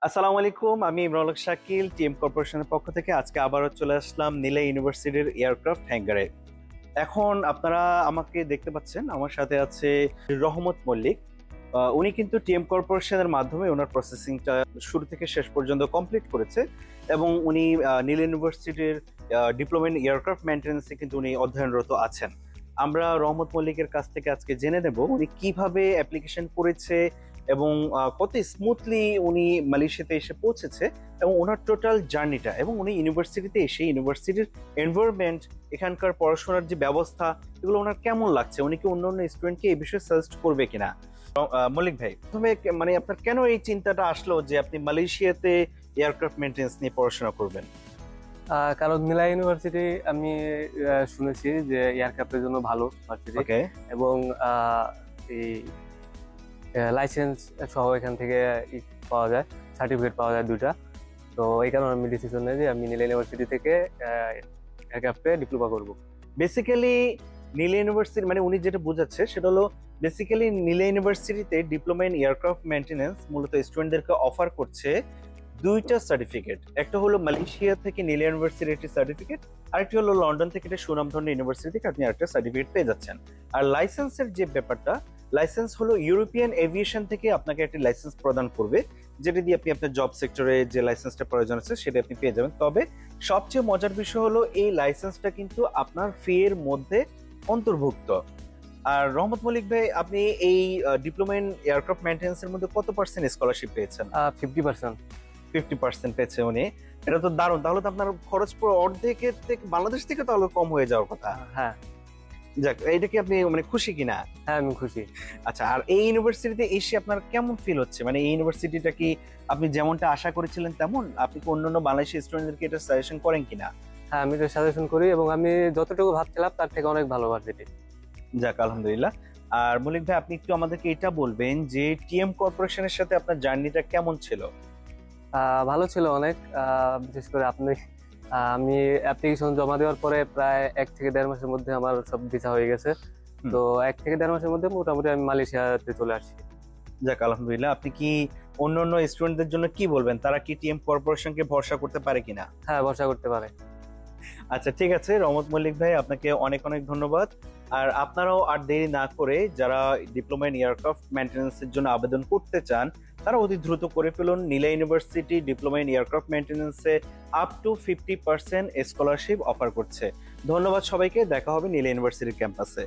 আসসালামু আলাইকুম, আমি ইমরান হক শাকিল টিএম কর্পোরেশনের পক্ষ থেকে আজকে আবারও চলে আসলাম নীলা ইউনিভার্সিটির এয়ারক্রাফট হ্যাঙ্গারে। এখন আপনারা আমাকে দেখতে পাচ্ছেন, আমার সাথে আছে রহমত মল্লিক। উনি কিন্তু টিএম কর্পোরেশনের মাধ্যমে ওনার প্রসেসিংটা শুরু থেকে শেষ পর্যন্ত কমপ্লিট করেছে এবং উনি নীলা ইউনিভার্সিটির ডিপ্লোমা ইন এয়ারক্রাফট মেইনটেন্যান্সে কিন্তু উনি অধ্যয়নরত আছেন। আমরা রহমত মল্লিকের কাছ থেকে আজকে জেনে নেব উনি কিভাবে অ্যাপ্লিকেশন করেছে এবং কত স্মুথলি উনি মালয়েশিয়াতে এসে পৌঁছেছে এবং ওনার টোটাল জার্নিটা, এবং উনি ইউনিভার্সিটিতে এসে ইউনিভার্সিটির এনভায়রনমেন্ট, এখানকার পড়াশোনার যে ব্যবস্থা, এগুলো ওনার কেমন লাগছে, উনি কি অন্য অন্য স্টুডেন্টকে এই বিষয়ে সাজেস্ট করবে কিনা। মল্লিক ভাই, প্রথমে মানে আপনার কেন এই চিন্তাটা আসলো যে আপনি মালয়েশিয়াতে এয়ারক্রাফট মেইনটেন্যান্স নিয়ে পড়াশোনা করবেন? কারণ নীলা ইউনিভার্সিটি আমি শুনেছি যে এয়ারক্রাফটের জন্য ভালো ভার্সিটি ওকে। এবং এই লাইসেন্স সহ এখান থেকে পাওয়া যায়, সার্টিফিকেট পাওয়া যায় দুইটা। তো এই কারণে আমি ডিসিশন নেই যে আমি নীলা ইউনিভার্সিটি থেকে এয়ারক্রাফটে ডিপ্লোমা করব। বেসিক্যালি নীলা ইউনিভার্সিটি মানে উনি যেটা বোঝাচ্ছে সেটা হলো বেসিক্যালি নীলা ইউনিভার্সিটিতে ডিপ্লোমা ইন এয়ারক্রাফট মেইনটেন্যান্স মূলত স্টুডেন্টদেরকে অফার করছে দুইটা সার্টিফিকেট। একটা হলো মালয়েশিয়া থেকে নীলা ইউনিভার্সিটির একটি সার্টিফিকেট, আরেকটি হলো লন্ডন থেকে একটা সুনামধন্য ইউনিভার্সিটি থেকে আপনি আরেকটা সার্টিফিকেট পেয়ে যাচ্ছেন। আর লাইসেন্সের যে ব্যাপারটা, লাইসেন্স হলো ইউরোপিয়ান এভিয়েশন থেকে আপনাকে একটি লাইসেন্স প্রদান করবে, যেটা দিয়ে আপনি আপনার জব সেক্টরে যে লাইসেন্সটা প্রয়োজন আছে সেটা আপনি পেয়ে যাবেন। তবে সবচেয়ে মজার বিষয় হলো এই লাইসেন্সটা কিন্তু আপনার ফি এর মধ্যে অন্তর্ভুক্ত। আর রহমত মল্লিক ভাই, আপনি এই ডিপ্লোমা ইন এয়ারক্রাফট মেইনটেন্যান্স এর মধ্যে কত পার্সেন্ট স্কলারশিপ পেয়েছেন? 50%। 50% পেয়েছে উনি। এটা তো দারুণ, তাহলে তো আপনার খরচ পুরো অর্ধেকের থেকে বাংলাদেশ থেকে তাহলে কম হয়ে যাওয়ার কথা। হ্যাঁ যাক, এইটা কি আপনি মানে খুশি কিনা? হ্যাঁ, আমি খুশি। আচ্ছা, আর এই ইউনিভার্সিটিতে এসে আপনার কেমন ফিল হচ্ছে? মানে এই ইউনিভার্সিটিটা কি আপনি যেমনটা আশা করেছিলেন তেমন? আপনি কি অন্যান্য বাংলাদেশি স্টুডেন্টদেরকে এটা সাজেশন করেন কিনা? হ্যাঁ, আমি এটা সাজেশন করি এবং আমি যতটুকু ভাবছিলাম তার থেকে অনেক ভালো ভার্সিটি। যাক, আলহামদুলিল্লাহ। আর মল্লিক ভাই, আপনি একটু আমাদেরকে এটা বলবেন যে টিএম কর্পোরেশনের সাথে আপনার জার্নিটা কেমন ছিল? ভালো ছিল অনেক। বিশেষ করে আমি অ্যাপ্লিকেশন জমা দেওয়ার পরে প্রায় 1 থেকে 1.5 মাসের মধ্যে আমার সব ভিসা হয়ে গেছে। তো 1 থেকে 1.5 মাসের মধ্যে মোটামুটি আমি মালয়েশিয়াতে চলে আসছি। যাক, আলহামদুলিল্লাহ। আপনি কি অন্য অন্য স্টুডেন্টদের জন্য কি বলবেন, তারা কি টিএম কর্পোরেশনকে ভরসা করতে পারে কিনা? হ্যাঁ, ভরসা করতে পারে। আচ্ছা, ঠিক আছে রহমত মল্লিক ভাই, আপনাকে অনেক অনেক ধন্যবাদ। আর আপনারাও আর দেরি না করে যারা ডিপ্লোমা ইন এয়ারক্রাফট মেইনটেন্যান্সের জন্য আবেদন করতে চান, তারা অতি দ্রুত করে ফেলুন। Neela university diploma in aircraft মেইনটেন্যান্সে আপ টু 50% স্কলারশিপ অফার করছে। ধন্যবাদ সবাইকে, দেখা হবে নীলা ইউনিভার্সিটির ক্যাম্পাসে।